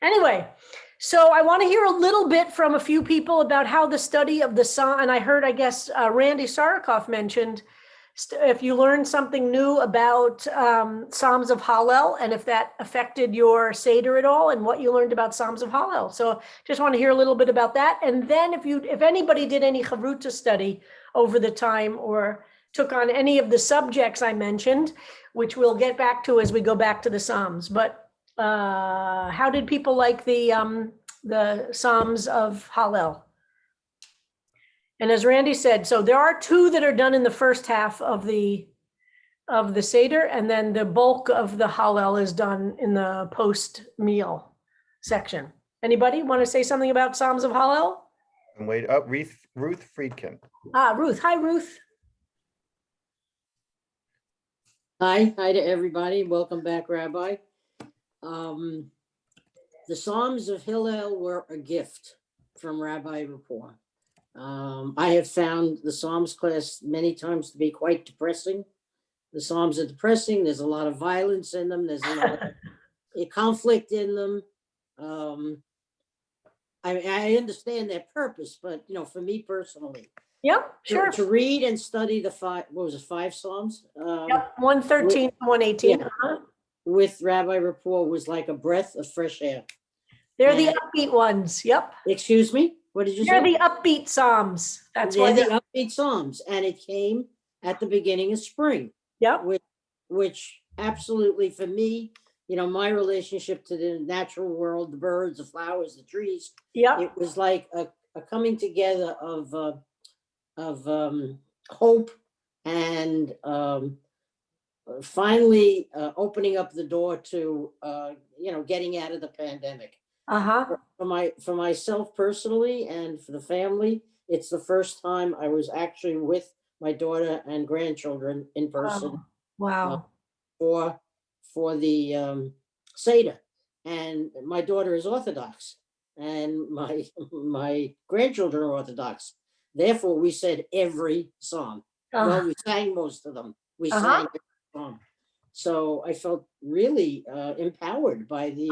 Anyway, so I want to hear a little bit from a few people about how the study of the Psalm, and I heard, I guess, Randy Sarikoff mentioned, if you learned something new about Psalms of Hallel, and if that affected your Seder at all, and what you learned about Psalms of Hallel. So just want to hear a little bit about that. And then if anybody did any Chavruta study over the time or took on any of the subjects I mentioned, which we'll get back to as we go back to the Psalms. But how did people like the Psalms of Hallel? And as Randy said, so there are two that are done in the first half of the Seder, and then the bulk of the Hallel is done in the post-meal section. Anybody want to say something about Psalms of Hallel? And wait up, Ruth Friedkin. Ruth. Hi, Ruth. Hi to everybody. Welcome back, Rabbi. The Psalms of Hallel were a gift from Rabbi Rapport. I have found the Psalms class many times to be quite depressing. The Psalms are depressing. There's a lot of violence in them. There's a lot of conflict in them. I understand their purpose, but for me personally, Yep, sure. to read and study the five Psalms? Yep, 113, 118. Yeah. With Rabbi Rapport was like a breath of fresh air. They're the upbeat ones. Yep. Excuse me? What did you say? They're the upbeat Psalms. That's why they're the upbeat Psalms. And it came at the beginning of spring. Yep. Which absolutely, for me, my relationship to the natural world, the birds, the flowers, the trees. Yep. It was like a coming together of hope and finally opening up the door to getting out of the pandemic. For myself personally and for the family, it's the first time I was actually with my daughter and grandchildren in person. Wow. For the Seder. And my daughter is Orthodox and my grandchildren are Orthodox. Therefore, we said every psalm. Well, we sang most of them. We sang every psalm. So I felt really empowered by the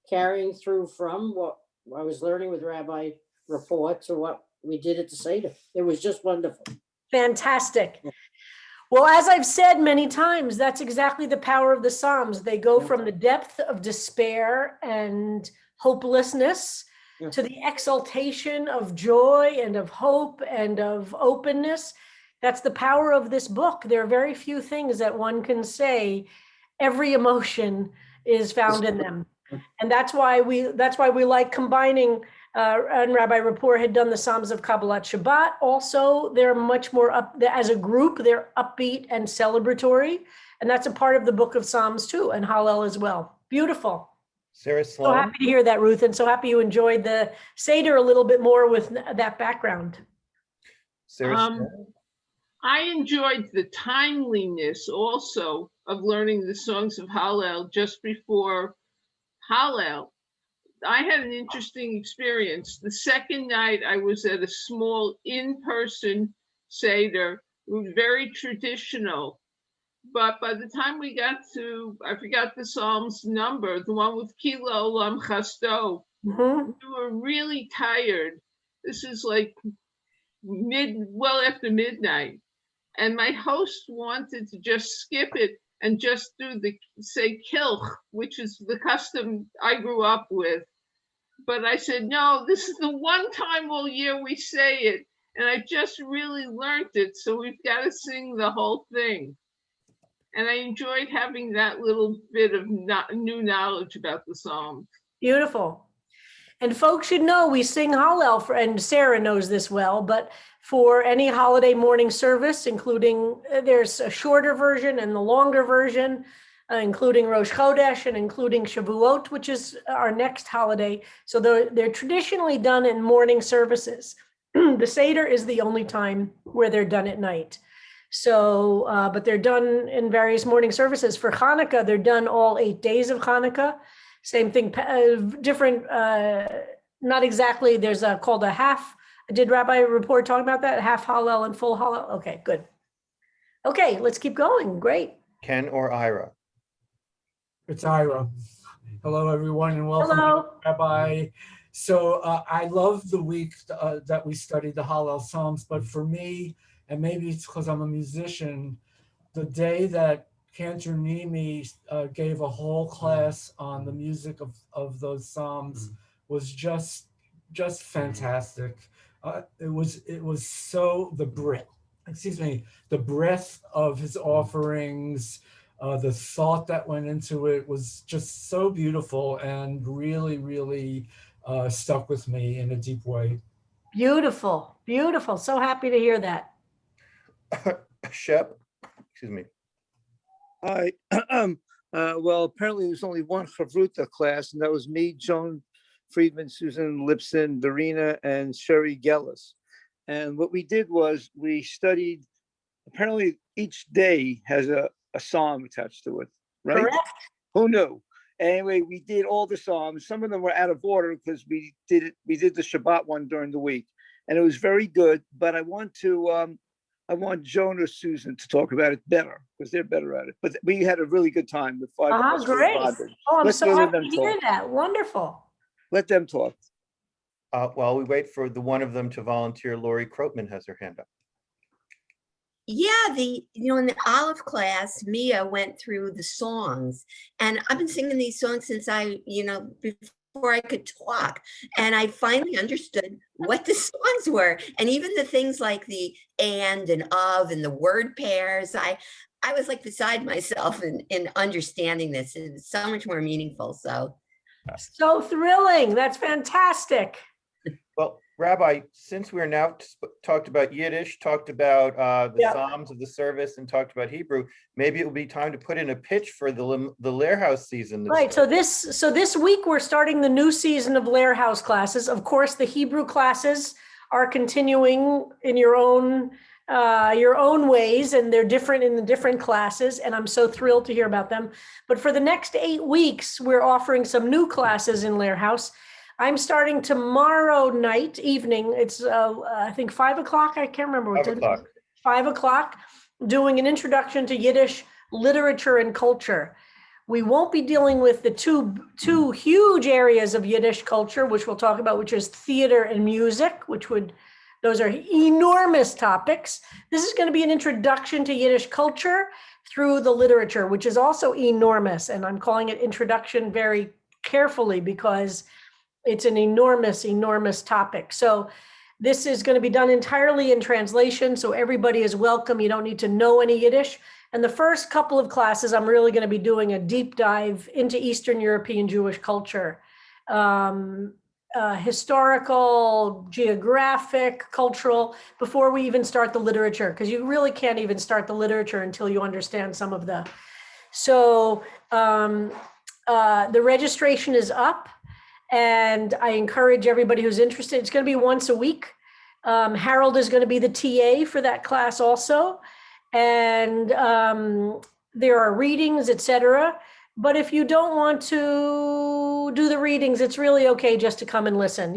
carrying through from what I was learning with Rabbi Rapport to what we did at the Seder. It was just wonderful. Fantastic. Well, as I've said many times, that's exactly the power of the Psalms. They go from the depth of despair and hopelessness to the exaltation of joy and of hope and of openness. That's the power of this book. There are very few things that one can say every emotion is found in them. And that's why we like combining, and Rabbi Rapport had done the Psalms of Kabbalat Shabbat. Also, they're much more as a group, they're upbeat and celebratory. And that's a part of the book of Psalms too, and Hallel as well. Beautiful. Sarah Sloan. So happy to hear that, Ruth, and so happy you enjoyed the Seder a little bit more with that background. Sarah Sloan. I enjoyed the timeliness also of learning the songs of Hallel just before Hallel. I had an interesting experience. The second night I was at a small in-person Seder. It was very traditional. But by the time we got to, I forgot the Psalm's number, the one with Kilo Olam Chasto, we were really tired. This is like well after midnight. And my host wanted to just skip it and just say kilch, which is the custom I grew up with. But I said, no, this is the one time all year we say it. And I just really learned it. So we've got to sing the whole thing. And I enjoyed having that little bit of new knowledge about the Psalms. Beautiful. And folks should know we sing Hallel, and Sarah knows this well, but for any holiday morning service, including, there's a shorter version and the longer version, including Rosh Chodesh and including Shavuot, which is our next holiday. So they're traditionally done in morning services. The Seder is the only time where they're done at night. So, but they're done in various morning services. For Hanukkah, they're done all 8 days of Hanukkah. Same thing, different, not exactly, there's called a half. Did Rabbi Rapport talk about that? Half Hallel and full Hallel? Okay, good. Okay, let's keep going. Great. Ken or Ira? It's Ira. Hello, everyone, and welcome, Hello. Rabbi. So I love the week that we studied the Hallel Psalms, but for me, and maybe it's because I'm a musician, the day that Cantor Nimi gave a whole class on the music of those Psalms was just fantastic. It was so the breadth of his offerings, the thought that went into it was just so beautiful and really, really stuck with me in a deep way. Beautiful, beautiful. So happy to hear that. Shep, excuse me. Hi. Well, apparently there's only one Chavruta class, and that was me, Joan Friedman, Susan Lipson, Verena, and Sherry Gellis. And what we did was we studied, apparently each day has a psalm attached to it, right? Correct. Who knew? Anyway, we did all the psalms. Some of them were out of order because we did the Shabbat one during the week, and it was very good. But I want Joan or Susan to talk about it better because they're better at it. But we had a really good time. The five of us Great. bonded. Oh, I'm Let's so let happy them to hear talk. that. Wonderful. Let them talk. While we wait for the one of them to volunteer, Lori Krotman has her hand up. Yeah, in the Olive class, Mia went through the songs, and I've been singing these songs since before I could talk, and I finally understood what the songs were, and even the things like the and of and the word pairs. I was like beside myself in understanding this. It's so much more meaningful. So thrilling. That's fantastic. Well, Rabbi, since we're now talked about Yiddish, talked about the Psalms of the service, and talked about Hebrew, maybe it will be time to put in a pitch for the Lehrhaus season. Right. So this week we're starting the new season of Lehrhaus classes. Of course, the Hebrew classes are continuing in your own ways, and they're different in the different classes. And I'm so thrilled to hear about them. But for the next 8 weeks, we're offering some new classes in Lehrhaus. I'm starting tomorrow night evening. It's I think 5 o'clock. I can't remember what 5 o'clock. 5 o'clock, doing an introduction to Yiddish literature and culture. We won't be dealing with the two huge areas of Yiddish culture, which we'll talk about, which is theater and music, those are enormous topics. This is going to be an introduction to Yiddish culture through the literature, which is also enormous. And I'm calling it introduction very carefully because it's an enormous, enormous topic. So this is going to be done entirely in translation. So everybody is welcome. You don't need to know any Yiddish. And the first couple of classes, I'm really going to be doing a deep dive into Eastern European Jewish culture, historical, geographic, cultural, before we even start the literature, because you really can't even start the literature until you understand some of the. So the registration is up. And I encourage everybody who's interested. It's going to be once a week. Harold is going to be the TA for that class also. And there are readings, etc. But if you don't want to do the readings, it's really okay just to come and listen.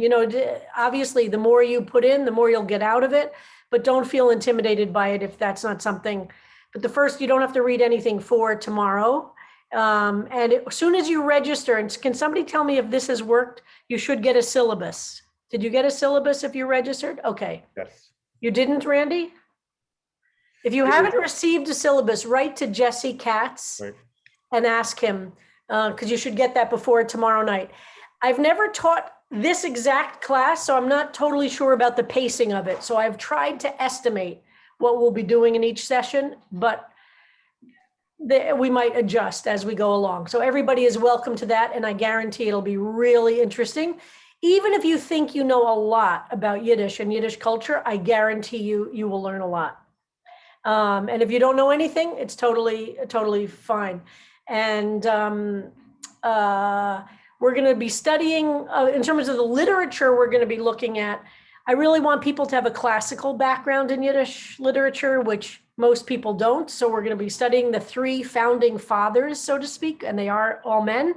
Obviously, the more you put in, the more you'll get out of it. But don't feel intimidated by it if that's not something. But you don't have to read anything for tomorrow. And as soon as you register, and can somebody tell me if this has worked? You should get a syllabus. Did you get a syllabus if you registered? Okay. Yes. You didn't, Randy? If you haven't received a syllabus, write to Jesse Katz and ask him, because you should get that before tomorrow night. I've never taught this exact class, so I'm not totally sure about the pacing of it. So I've tried to estimate what we'll be doing in each session, but we might adjust as we go along. So everybody is welcome to that, and I guarantee it'll be really interesting. Even if you think you know a lot about Yiddish and Yiddish culture, I guarantee you will learn a lot. And if you don't know anything, it's totally fine. And we're going to be studying, in terms of the literature we're going to be looking at, I really want people to have a classical background in Yiddish literature, which most people don't. So we're going to be studying the 3 founding fathers, so to speak, and they are all men.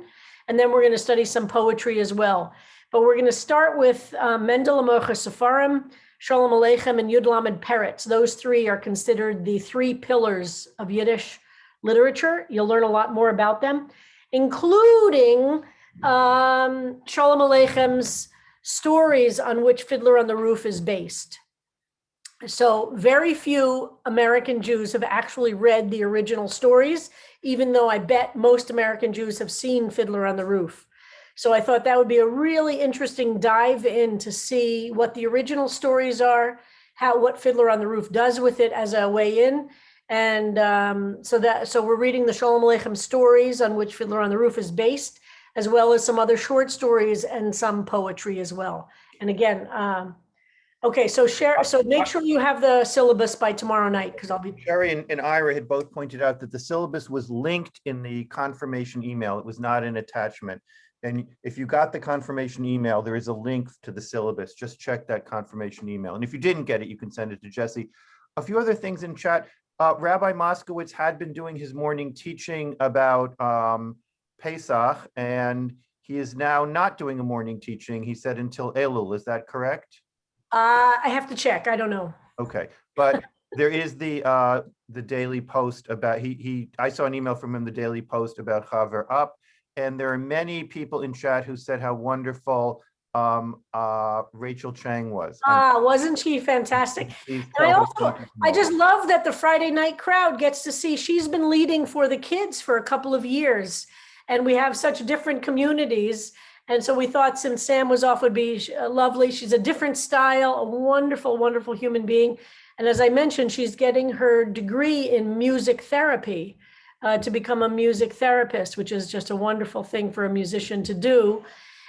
And then we're going to study some poetry as well. But we're going to start with Mendel Amocha Sefarim, Shalom Aleichem, and Yud Lamed Peretz. Those 3 are considered the 3 pillars of Yiddish literature. You'll learn a lot more about them, including Shalom Aleicham's stories on which Fiddler on the Roof is based. So very few American Jews have actually read the original stories, even though I bet most American Jews have seen Fiddler on the Roof. So I thought that would be a really interesting dive in to see what the original stories are, what Fiddler on the Roof does with it as a way in. And so we're reading the Shalom Aleichem stories on which Fiddler on the Roof is based, as well as some other short stories and some poetry as well. And again, okay, so make sure you have the syllabus by tomorrow night, because I'll be. Sherry and Ira had both pointed out that the syllabus was linked in the confirmation email. It was not an attachment. And if you got the confirmation email, there is a link to the syllabus. Just check that confirmation email. And if you didn't get it, you can send it to Jesse. A few other things in chat. Rabbi Moskowitz had been doing his morning teaching about Pesach, and he is now not doing a morning teaching. He said until Elul. Is that correct? I have to check. I don't know. Okay, but there is the daily post about I saw an email from him, the daily post about Chaver Up, and there are many people in chat who said how wonderful Rachel Chang was. Wasn't she fantastic? And I just love that the Friday night crowd gets to see, she's been leading for the kids for a couple of years, and we have such different communities. And so we thought, since Sam was off, would be lovely. She's a different style, a wonderful, wonderful human being. And as I mentioned, she's getting her degree in music therapy to become a music therapist, which is just a wonderful thing for a musician to do.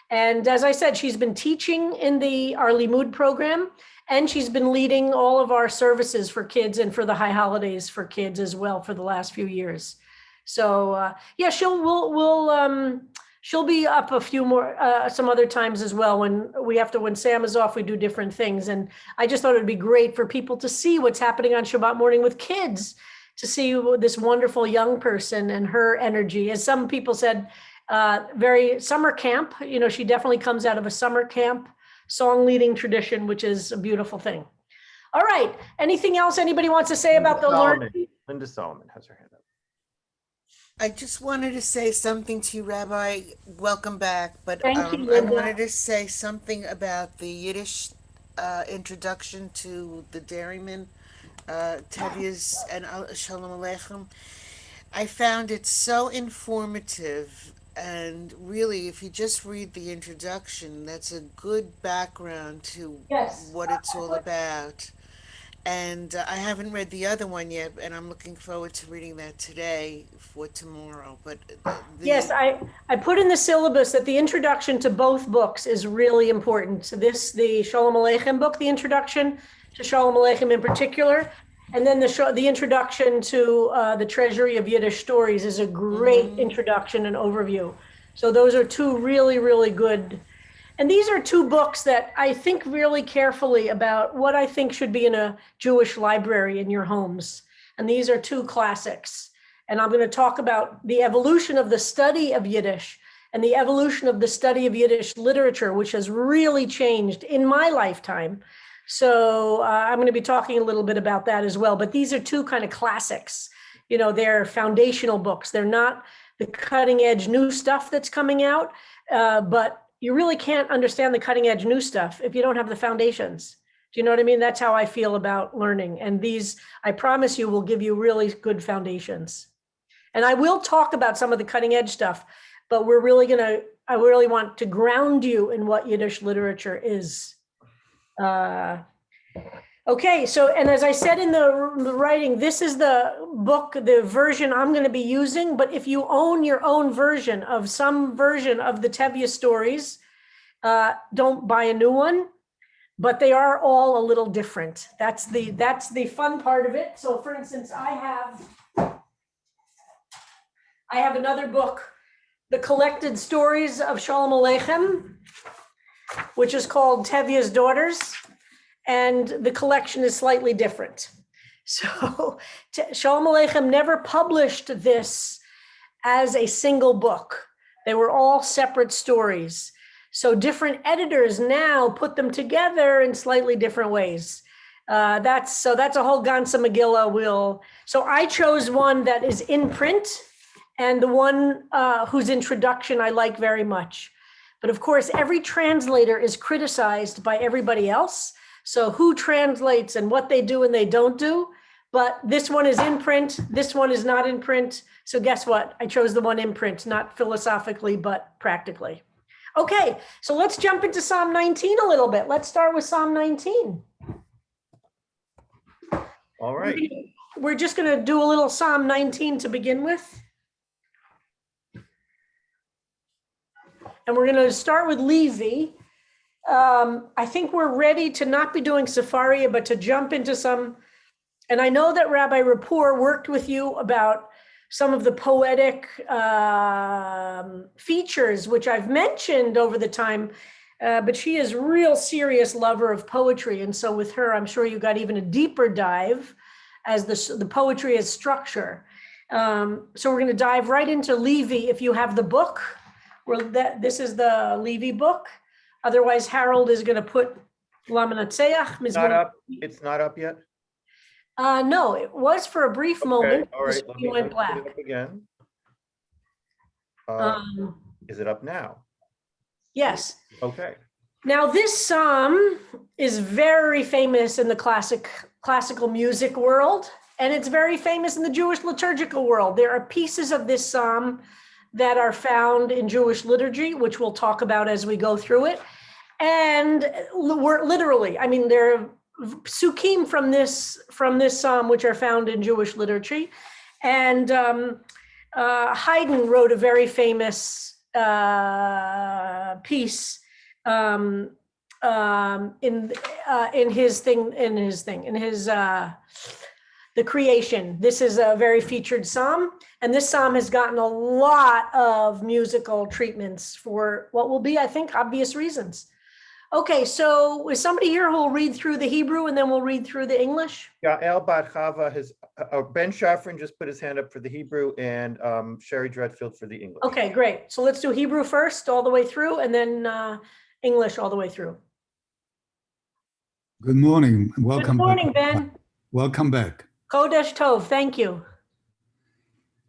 And as I said, she's been teaching in our Limud program, and she's been leading all of our services for kids and for the high holidays for kids as well for the last few years. So yeah, she'll be up a few more, some other times as well. When Sam is off, we do different things. And I just thought it'd be great for people to see what's happening on Shabbat morning with kids, to see this wonderful young person and her energy. As some people said, very summer camp, she definitely comes out of a summer camp song leading tradition, which is a beautiful thing. All right. Anything else anybody wants to say about the learning? Linda Solomon has her hand up. I just wanted to say something to you, Rabbi. Welcome back. But Thank you, I Linda. wanted to say something about the Yiddish introduction to the Dairyman, Tevye's and Shalom Aleichem. I found it so informative. And really, if you just read the introduction, that's a good background to what it's all about. And I haven't read the other one yet, and I'm looking forward to reading that today for tomorrow. But yes, I put in the syllabus that the introduction to both books is really important. So the Shalom Aleichem book, the introduction to Shalom Aleichem in particular, and then the introduction to the Treasury of Yiddish Stories is a great introduction and overview. So those are two really, really good. And these are two books that I think really carefully about what I think should be in a Jewish library in your homes. And these are two classics. And I'm going to talk about the evolution of the study of Yiddish and the evolution of the study of Yiddish literature, which has really changed in my lifetime. So I'm going to be talking a little bit about that as well. But these are two kind of classics. They're foundational books. They're not the cutting edge new stuff that's coming out, but you really can't understand the cutting edge new stuff if you don't have the foundations. Do you know what I mean? That's how I feel about learning. And these, I promise you, will give you really good foundations. And I will talk about some of the cutting edge stuff, but I really want to ground you in what Yiddish literature is. Okay, so, and as I said in the writing, this is the book, the version I'm going to be using, but if you own your own version of some version of the Tevye stories, don't buy a new one, but they are all a little different. That's the fun part of it. So for instance, I have another book, The Collected Stories of Shalom Aleichem, which is called Tevye's Daughters. And the collection is slightly different. So Shalom Aleichem never published this as a single book. They were all separate stories. So different editors now put them together in slightly different ways. That's a whole Gansa Megillah. So I chose one that is in print and the one whose introduction I like very much. But of course, every translator is criticized by everybody else. So who translates and what they do and they don't do. But this one is in print. This one is not in print. So guess what? I chose the one in print, not philosophically, but practically. Okay, so let's jump into Psalm 19 a little bit. Let's start with Psalm 19. All right. We're just going to do a little Psalm 19 to begin with. And we're going to start with Levi. I think we're ready to not be doing Sepharia, but to jump into some. And I know that Rabbi Rapport worked with you about some of the poetic features, which I've mentioned over the time, but she is a real serious lover of poetry. And so with her, I'm sure you got even a deeper dive as the poetry as structure. So we're going to dive right into Levi. If you have the book, this is the Levi book. Otherwise, Harold is going to put Lamanatseach. It's not up. It's not up yet. No, it was for a brief moment. All right. Let me went black. Put it up again. Is it up now? Yes. Okay. Now this psalm is very famous in the classical music world, and it's very famous in the Jewish liturgical world. There are pieces of this psalm that are found in Jewish liturgy, which we'll talk about as we go through it. And literally, I mean, there are psukim from this psalm, which are found in Jewish liturgy. And Haydn wrote a very famous piece in the creation. This is a very featured psalm, and this psalm has gotten a lot of musical treatments for what will be, I think, obvious reasons. Okay, so is somebody here who will read through the Hebrew and then we'll read through the English? Yeah, El Bat Chava has, Ben Shafran just put his hand up for the Hebrew, and Sherry Dredfield for the English. Okay, great. So let's do Hebrew first all the way through, and then English all the way through. Good morning. Welcome. Good morning, back. Ben. Welcome back. Kodesh Tov, thank you.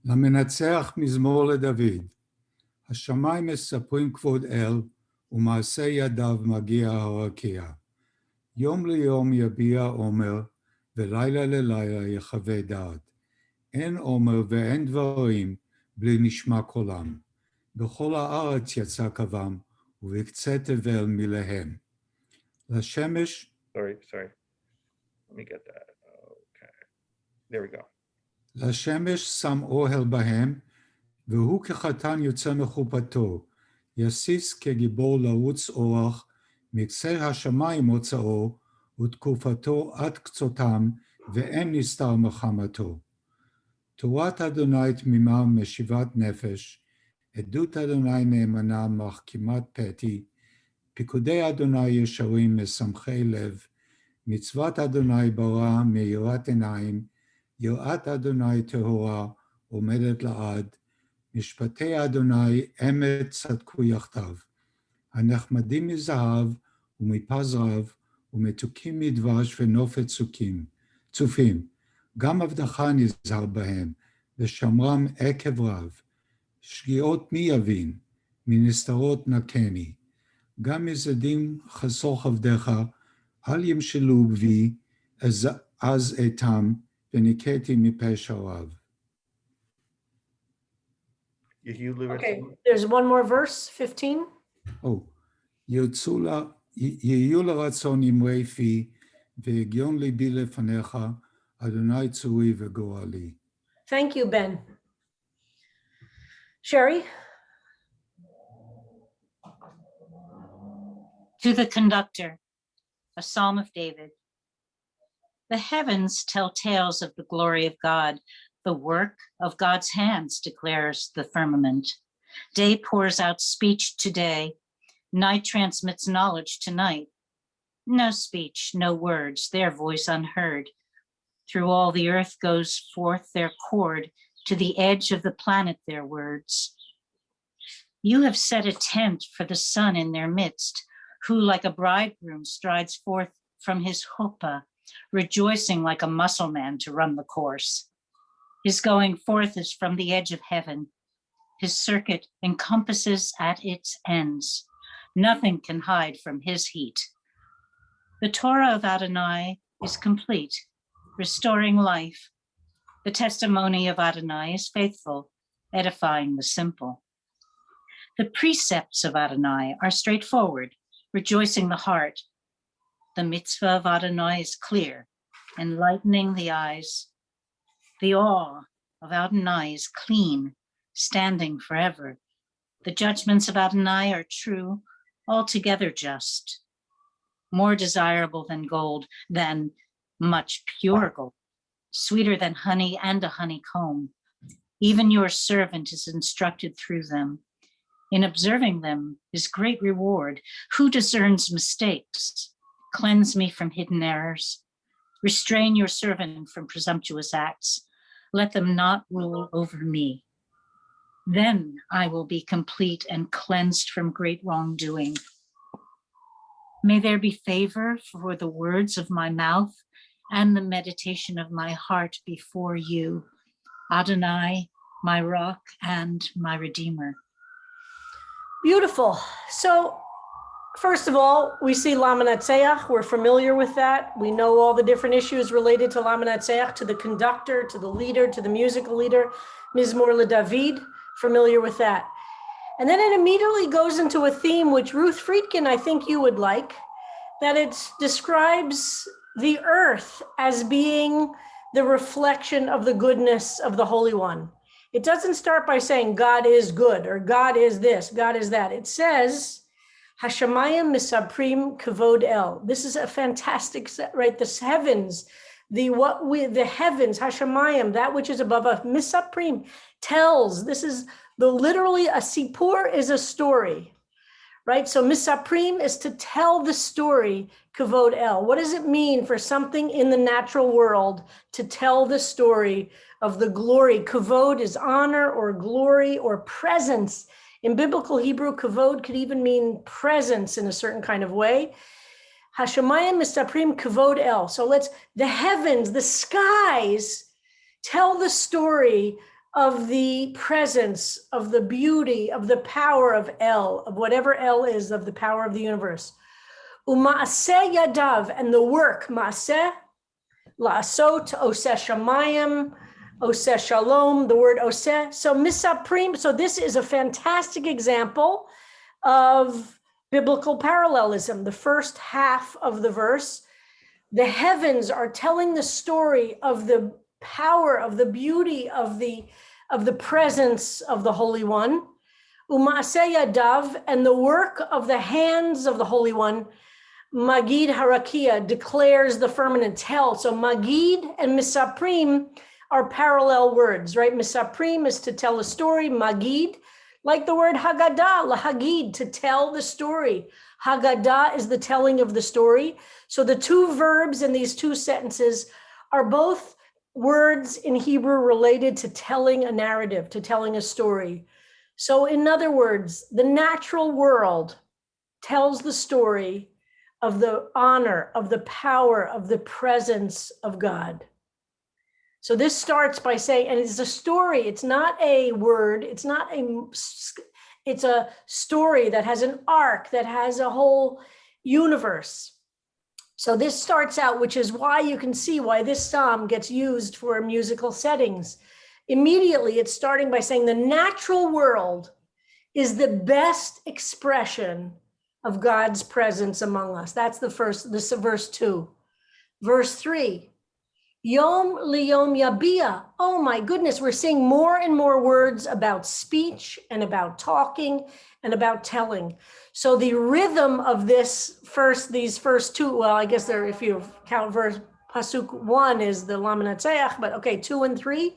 למנצח מזמור לדוד. השמיים מספרים כבוד אל, ומעשה ידיו מגיע הרקיע. יום ליום יביע עומר, ולילה ללילה יחווה דעת. אין עומר ואין דברים, בלי נשמע קולם. בכל הארץ יצא קוום, ובקצה תבל מלהם. לשמש... Sorry. Let me get that. Okay. There we go. לשמש שם אוהל בהם, והוא כחתן יוצא מחופתו, יסיס כגיבור לרוץ אורח, מקצה השמיים מוצאו, ותקופתו עד קצותם, ואין נסתר מחמתו. תורת אדוני תמימה משיבת נפש, עדות אדוני נאמנה מחכימת פתי, פיקודי אדוני ישרים משמחי לב, מצוות אדוני ברא מאירת עיניים, יראת אדוני טהורה עומדת לעד, משפטי אדוני אמת צדקו יחדיו. הנחמדים מזהב ומפז רב, ומתוקים מדבש ונופת צופים. גם עבדך נזהר בהם, ושמרם עקב רב. שגיאות מי יבין, מנסתרות נקני. גם מזדים חסוך עבדך, אל ימשלו בי, אז אתם, וניקאתי מפשע רב. Okay, there's one more verse, 15. יהיו לרצון אמרי פי, והגיון ליבי לפניך, אדוני צורי וגורלי. Thank you, Ben. Sherry? To the conductor, a psalm of David. The heavens tell tales of the glory of God. The work of God's hands declares the firmament. Day pours out speech to day. Night transmits knowledge to night. No speech, no words, their voice unheard. Through all the earth goes forth their chord, to the edge of the planet their words. You have set a tent for the sun in their midst, who like a bridegroom strides forth from his chuppah, rejoicing like a muscle man to run the course. His going forth is from the edge of heaven, His circuit encompasses at its ends. Nothing can hide from his heat. The Torah of Adonai is complete, restoring life. The testimony of Adonai is faithful, edifying the simple. The precepts of Adonai are straightforward, rejoicing the heart. The mitzvah of Adonai is clear, enlightening the eyes. The awe of Adonai is clean, standing forever. The judgments of Adonai are true, altogether just, more desirable than gold, than much pure gold, sweeter than honey and a honeycomb. Even your servant is instructed through them. In observing them is great reward. Who discerns mistakes? Cleanse me from hidden errors. Restrain your servant from presumptuous acts. Let them not rule over me. Then I will be complete and cleansed from great wrongdoing. May there be favor for the words of my mouth and the meditation of my heart before you, Adonai, my rock and my redeemer. Beautiful. So first of all, we see Lamanatseach. We're familiar with that. We know all the different issues related to Lamanatseach, to the conductor, to the leader, to the musical leader, Mizmor LeDavid, familiar with that. And then it immediately goes into a theme which Ruth Friedkin, I think you would like, that it describes the earth as being the reflection of the goodness of the Holy One. It doesn't start by saying God is good or God is this, God is that. It says, Hashamayim misaprim kavod el. This is a fantastic, right? The heavens, the heavens, Hashamayim, that which is above us, misaprim, tells. This is literally a sipur is a story, right? So misaprim is to tell the story, kavod el. What does it mean for something in the natural world to tell the story of the glory? Kavod is honor or glory or presence. In biblical Hebrew, kavod could even mean presence in a certain kind of way. Hashemayim misaprim kavod el. So the heavens, the skies tell the story of the presence, of the beauty, of the power of El, of whatever El is, of the power of the universe. U'ma'aseh yadav, and the work, ma'aseh, la'asot, oseh shamayim, oseh shalom, the word oseh. So misaprim, so this is a fantastic example of biblical parallelism. The first half of the verse, the heavens are telling the story of the power, of the beauty, of the presence of the Holy One. U'ma'aseh yadav, and the work of the hands of the Holy One. Magid harakia, declares the firmament, tell. So magid and misaprim are parallel words, right? Misaprim is to tell a story. Magid, like the word Haggadah, lahagid, to tell the story. Haggadah is the telling of the story. So the two verbs in these two sentences are both words in Hebrew related to telling a narrative, to telling a story. So in other words, the natural world tells the story of the honor, of the power, of the presence of God. So this starts by saying, and it's a story, it's not a word, it's a story that has an arc, that has a whole universe. So this starts out, which is why you can see why this psalm gets used for musical settings. Immediately, it's starting by saying the natural world is the best expression of God's presence among us. That's this verse 2. Verse 3, Yom liyom yabia. Oh my goodness, we're seeing more and more words about speech and about talking and about telling. So the rhythm of these first two, well, I guess if you count verse pasuk 1 is the Lamanatseach, but okay, 2 and 3.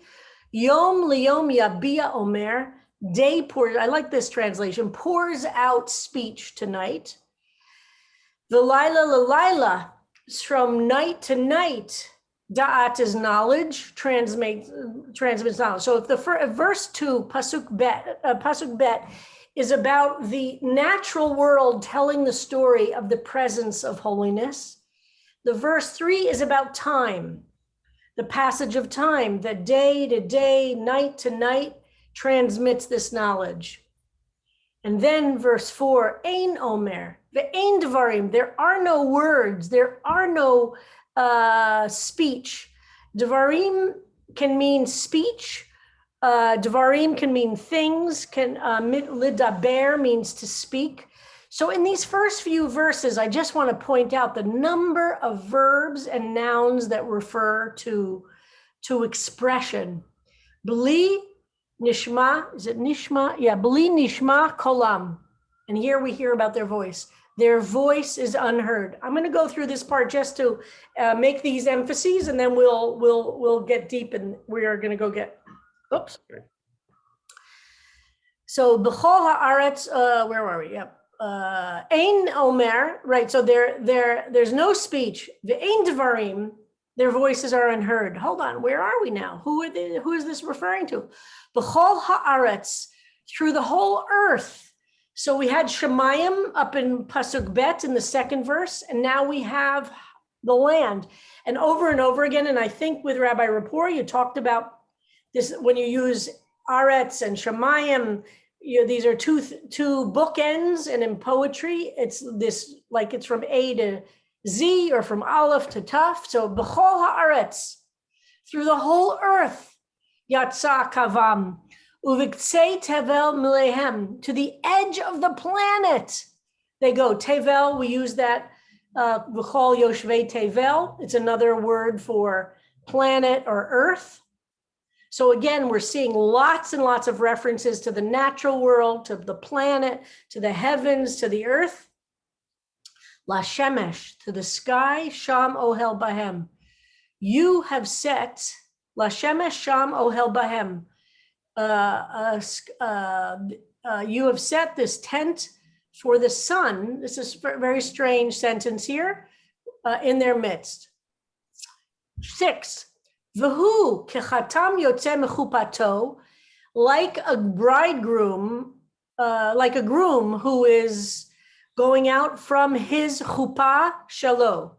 Yom liyom yabia omer. Day pours, I like this translation, pours out speech tonight. The Laila, from night to night. Da'at is knowledge, transmits knowledge. So if verse 2, pasuk bet, is about the natural world telling the story of the presence of holiness, the verse 3 is about time, the passage of time, that day to day, night to night, transmits this knowledge. And then verse 4, Ein Omer, Ve'ein Devarim, there are no words, there are no speech. Devarim can mean speech. Devarim can mean things, lidaber means to speak. So in these first few verses, I just want to point out the number of verbs and nouns that refer to expression. Bli nishma, is it nishma? Yeah, bli nishma kolam. And here we hear about their voice. Their voice is unheard. I'm going to go through this part just to make these emphases, and then we'll get deep, and we are going to go get. Oops. So b'chol haaretz, where are we? Yep. Ein omer, right? So there's no speech. Ve'ein devarim, their voices are unheard. Hold on, where are we now? Who is this referring to? B'chol haaretz, through the whole earth. So we had Shemayim up in Pasuk Bet in the second verse, and now we have the land. And over again, and I think with Rabbi Rapport, you talked about this when you use Aretz and Shemayim. These are two bookends, and in poetry, it's this like it's from A to Z or from Aleph to Taf. So b'chol haaretz, through the whole earth, yatsa kavam, uviktsei tevel milehem, to the edge of the planet they go. Tevel, we use that b'chol yoshvei tevel. It's another word for planet or earth. So again, we're seeing lots and lots of references to the natural world, to the planet, to the heavens, to the earth. La shemesh, to the sky, sham ohel bahem. You have set, la shemesh sham ohel bahem. You have set this tent for the sun. This is a very strange sentence here, in their midst. 6. V'hu kechatam yotze mechupato, like a bridegroom, like a groom who is going out from his chuppah shelo.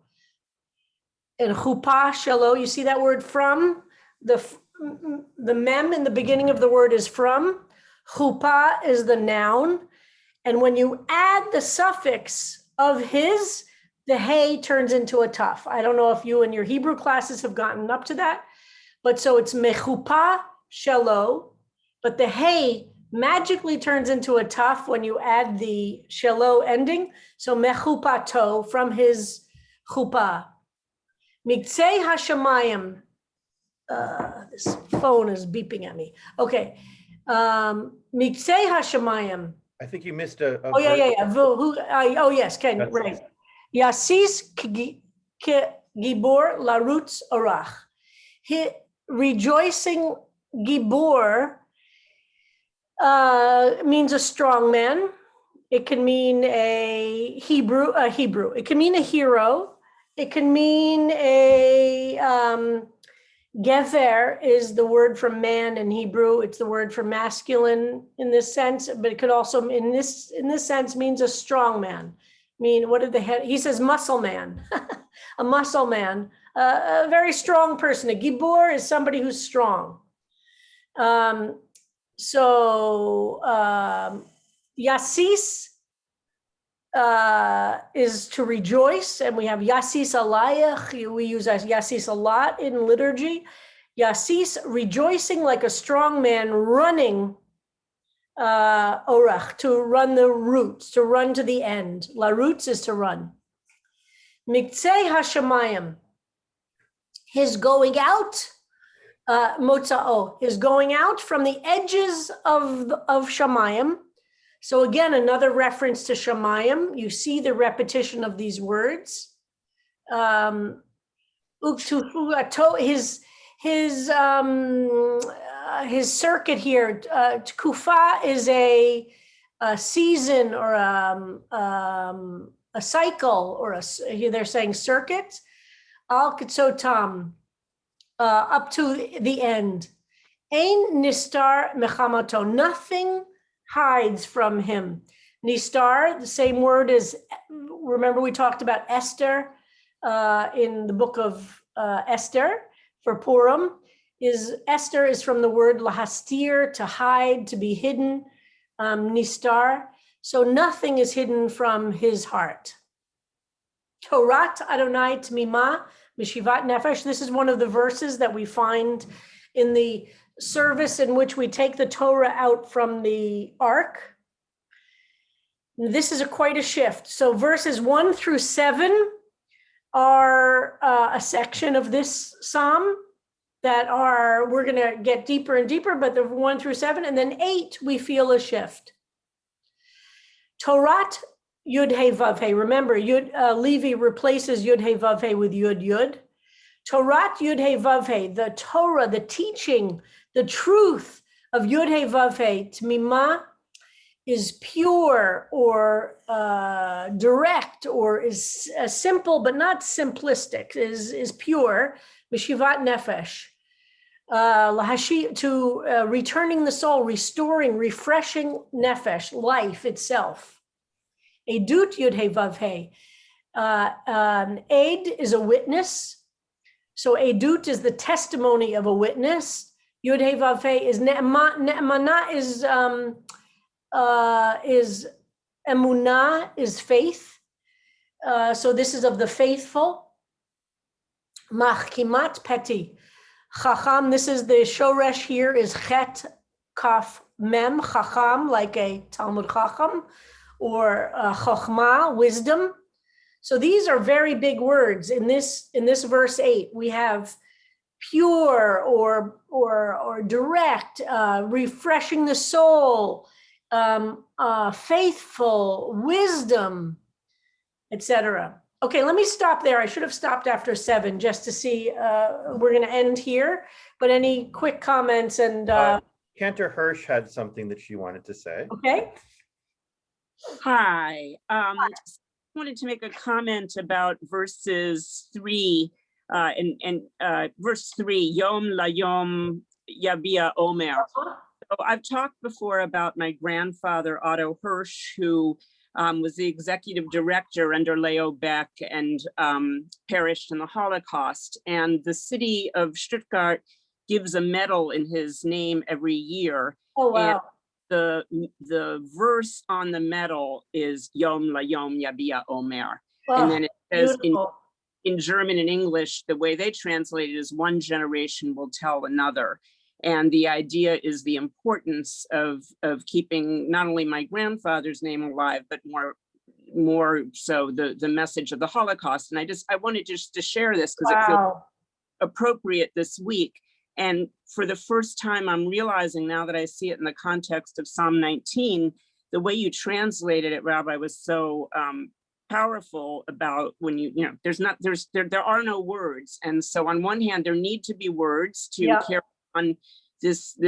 And chuppah shelo, you see that word from? The mem in the beginning of the word is from. Chuppah is the noun. And when you add the suffix of his, the hey turns into a taf. I don't know if you in your Hebrew classes have gotten up to that, but so it's mechuppah shelo, but the hey magically turns into a taf when you add the shelo ending. So mechuppato, from his chuppah. Miktsei hashamayim. This phone is beeping at me. Okay. Miktsei hashamayim. I think you missed a. Oh yeah. Oh yes, Ken, That's right. Yasis gibor larutz orach. Rejoicing gibor means a strong man. It can mean a Hebrew. It can mean a hero. It can mean a gever is the word for man in Hebrew. It's the word for masculine in this sense, but it could also in this sense means a strong man. What did he says muscle man, a muscle man, a very strong person. A gibor is somebody who's strong. Yasis is to rejoice, and we have Yasis alayach. We use Yasis a lot in liturgy. Yasis, rejoicing like a strong man, running orach, to run the routes, to run to the end. La roots is to run. Miktsei hashamayim, his going out, motza'o, his going out from the edges of shamayim. So again, another reference to shamayim. You see the repetition of these words. His circuit here, tkufa is a season or a cycle, or they're saying circuit. Al ketzotam, up to the end. Ein nistar mechamato, nothing hides from him. Nistar, the same word as, remember we talked about Esther in the book of Esther for Purim. Esther is from the word lahastir, to hide, to be hidden, nistar. So nothing is hidden from his heart. Torat Adonai Tmima Mishivat Nefesh. This is one of the verses that we find in the service in which we take the Torah out from the ark. This is quite a shift. So verses 1 through 7 are a section of this psalm that are, we're going to get deeper and deeper, but the 1 through 7, and then 8, we feel a shift. Torat Yud He Vav He. Remember, Levi replaces Yud He Vav He with Yud Yud. Torat Yud He Vav He, the Torah, the teaching, the truth of Yud He Vav He, Tmima, is pure or direct, or is simple but not simplistic, is pure. Mishivat Nefesh. To returning the soul, restoring, refreshing Nefesh, life itself. Edut Yud He Vav He. Aid is a witness. So Edut is the testimony of a witness. Yud He Vav He is Ne'emana, is emunah, is faith. So this is of the faithful. Machkimat Peti. Chacham, this is the shoresh here is chet kaf mem, chacham, like a Talmud chacham, or chokhmah, wisdom. So these are very big words. In this verse 8, we have pure or direct, refreshing the soul, faithful, wisdom, etc. Okay, let me stop there. I should have stopped after 7 just to see, we're going to end here, but any quick comments and... Cantor Hirsch had something that she wanted to say. Okay. Hi. Wanted to make a comment about verses 3 and verse 3, Yom la Yom Yabia Omer. So I've talked before about my grandfather, Otto Hirsch, who was the executive director under Leo Beck and perished in the Holocaust. And the city of Stuttgart gives a medal in his name every year. Oh, wow. And the verse on the medal is Yom la Yom Yabia Omer. Oh, and then it says in German and English, the way they translate it is one generation will tell another. And the idea is the importance of keeping not only my grandfather's name alive, but more so the message of the Holocaust. And I wanted just to share this because it feels appropriate this week. And for the first time, I'm realizing now that I see it in the context of Psalm 19, the way you translated it, Rabbi, was so powerful about when there are no words. And so on one hand, there need to be words to carry on this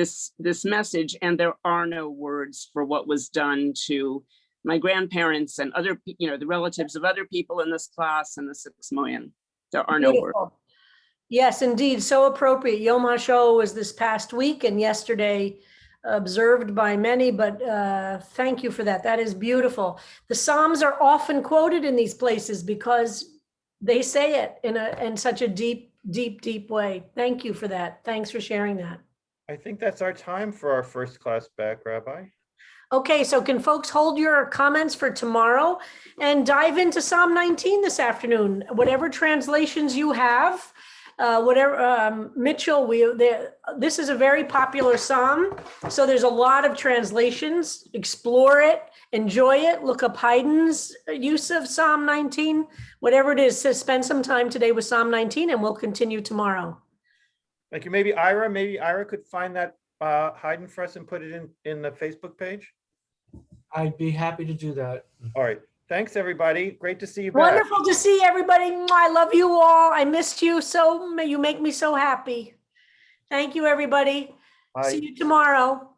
message, and there are no words for what was done to my grandparents and other, the relatives of other people in this class and the 6 million. There are no words. Yes, indeed, so appropriate. Yom HaShoah was this past week and yesterday observed by many, but thank you for that. That is beautiful. The Psalms are often quoted in these places because they say it in such a deep way. Thank you for that. Thanks for sharing that. I think that's our time for our first class back, Rabbi. Okay, so can folks hold your comments for tomorrow and dive into Psalm 19 this afternoon? Whatever translations you have, Mitchell, this is a very popular psalm, so there's a lot of translations. Explore it, enjoy it, look up Haydn's use of Psalm 19, whatever it is. So spend some time today with Psalm 19 and we'll continue tomorrow. Thank you. Maybe Ira could find that Haydn for us and put it in the Facebook page. I'd be happy to do that. All right. Thanks, everybody. Great to see you back. Wonderful to see everybody. I love you all. I missed you so. You make me so happy. Thank you, everybody. Bye. See you tomorrow.